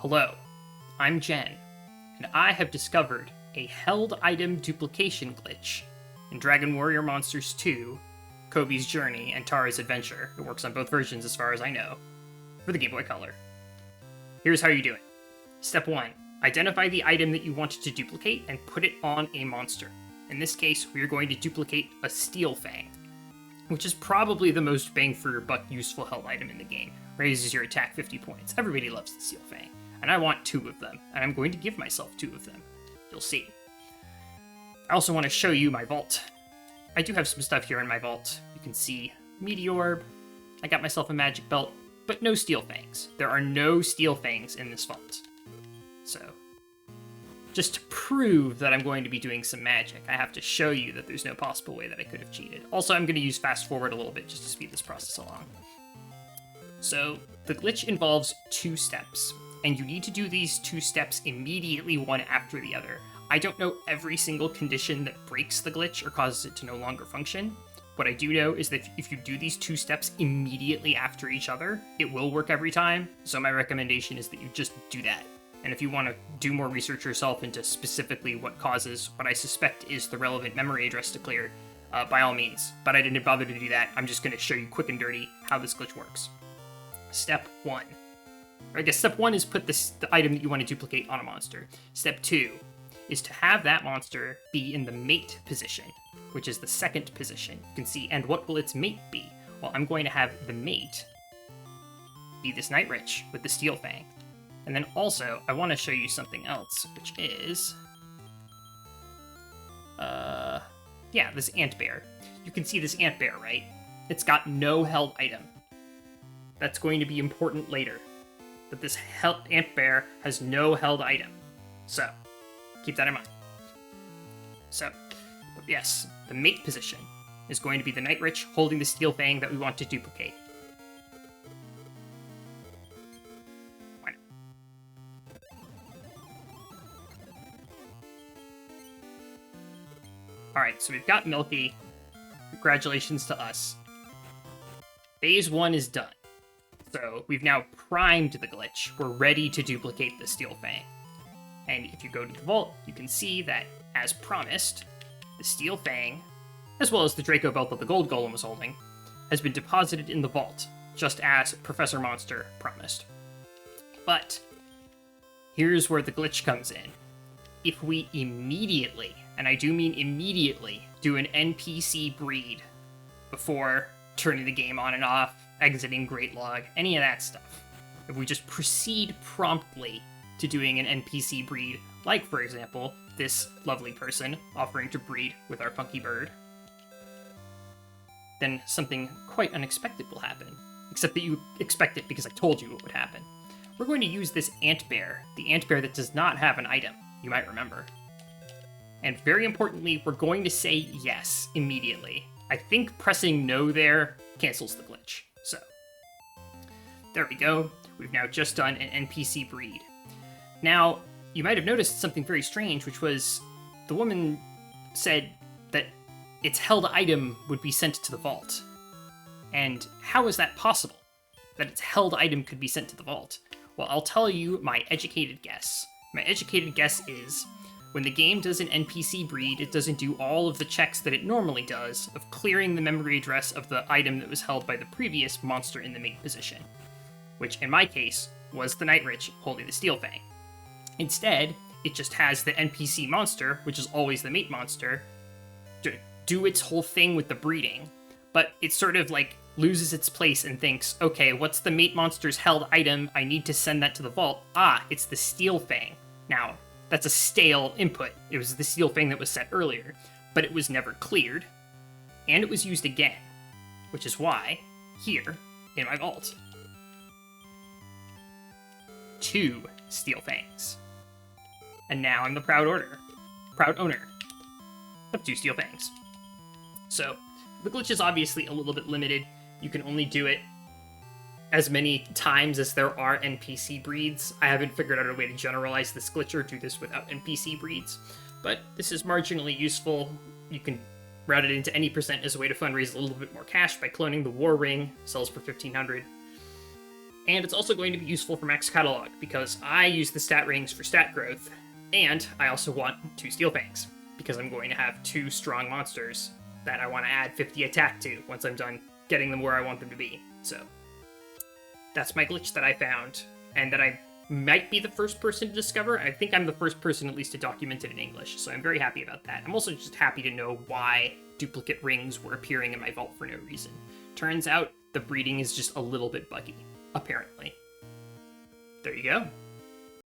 Hello, I'm Jen, and I have discovered a held item duplication glitch in Dragon Warrior Monsters 2, Kobe's Journey, and Tara's Adventure. It works on both versions as far as I know, for the Game Boy Color. Here's how you do it. Step 1. Identify the item that you want to duplicate and put it on a monster. In this case, we are going to duplicate a Steel Fang, which is probably the most bang for your buck useful held item in the game. Raises your attack 50 points. Everybody loves the Steel Fang, and I want 2 of them, and I'm going to give myself 2 of them. You'll see. I also want to show you my vault. I do have some stuff here in my vault. You can see Meteorb. I got myself a magic belt, but no Steel Fangs. There are no Steel Fangs in this vault. So, just to prove that I'm going to be doing some magic, I have to show you that there's no possible way that I could have cheated. Also, I'm going to use fast forward a little bit just to speed this process along. So, the glitch involves 2 steps, and you need to do these 2 steps immediately, one after the other. I don't know every single condition that breaks the glitch or causes it to no longer function. What I do know is that if you do these 2 steps immediately after each other, it will work every time, so my recommendation is that you just do that. And if you want to do more research yourself into specifically what causes what I suspect is the relevant memory address to clear, by all means. But I didn't bother to do that. I'm just going to show you quick and dirty how this glitch works. Step 1. Or I guess step 1 is put the item that you want to duplicate on a monster. Step 2 is to have that monster be in the mate position, which is the second position. You can see, and what will its mate be? Well, I'm going to have the mate be this Night Rich with the Steel Fang. And then also, I want to show you something else, which is, this ant bear. You can see this ant bear, right? It's got no held item. That's going to be important later, that this ant bear has no held item. So, keep that in mind. So, but yes, the mate position is going to be the Night Rich holding the Steel Fang that we want to duplicate. Alright, so we've got Milky. Congratulations to us. Phase 1 is done. So we've now primed the glitch. We're ready to duplicate the Steel Fang. And if you go to the vault, you can see that, as promised, the Steel Fang, as well as the Draco belt that the Gold Golem was holding, has been deposited in the vault, just as Professor Monster promised. But here's where the glitch comes in. If we immediately, and I do mean immediately, do an NPC breed before turning the game on and off, exiting Great Log, any of that stuff, if we just proceed promptly to doing an NPC breed, like, for example, this lovely person offering to breed with our funky bird, then something quite unexpected will happen. Except that you expect it because I told you it would happen. We're going to use this ant bear, the ant bear that does not have an item, you might remember. And very importantly, we're going to say yes immediately. I think pressing no there cancels the glitch. So, there we go. We've now just done an NPC breed. Now, you might have noticed something very strange, which was the woman said that its held item would be sent to the vault. And how is that possible, that its held item could be sent to the vault? Well, I'll tell you my educated guess. My educated guess is, when the game does an NPC breed, it doesn't do all of the checks that it normally does of clearing the memory address of the item that was held by the previous monster in the mate position, which in my case was the Night Rich holding the Steel Fang. Instead, it just has the NPC monster, which is always the mate monster, do its whole thing with the breeding, but it sort of like loses its place and thinks, okay, what's the mate monster's held item? I need to send that to the vault. Ah, it's the Steel Fang. Now, that's a stale input. It was the Steel Fang that was set earlier, but it was never cleared, and it was used again, which is why, here, in my vault, 2 Steel Fangs. And now I'm the proud owner of 2 Steel Fangs. So, the glitch is obviously a little bit limited. You can only do it as many times as there are NPC breeds. I haven't figured out a way to generalize this glitch or do this without NPC breeds, but this is marginally useful. You can route it into any percent as a way to fundraise a little bit more cash by cloning the War Ring, sells for 1,500. And it's also going to be useful for Max Catalog, because I use the stat rings for stat growth, and I also want 2 Steel Fangs, because I'm going to have 2 strong monsters that I want to add 50 attack to once I'm done getting them where I want them to be. So that's my glitch that I found, and that I might be the first person to discover. I think I'm the first person at least to document it in English, so I'm very happy about that. I'm also just happy to know why duplicate rings were appearing in my vault for no reason. Turns out the breeding is just a little bit buggy, apparently. There you go.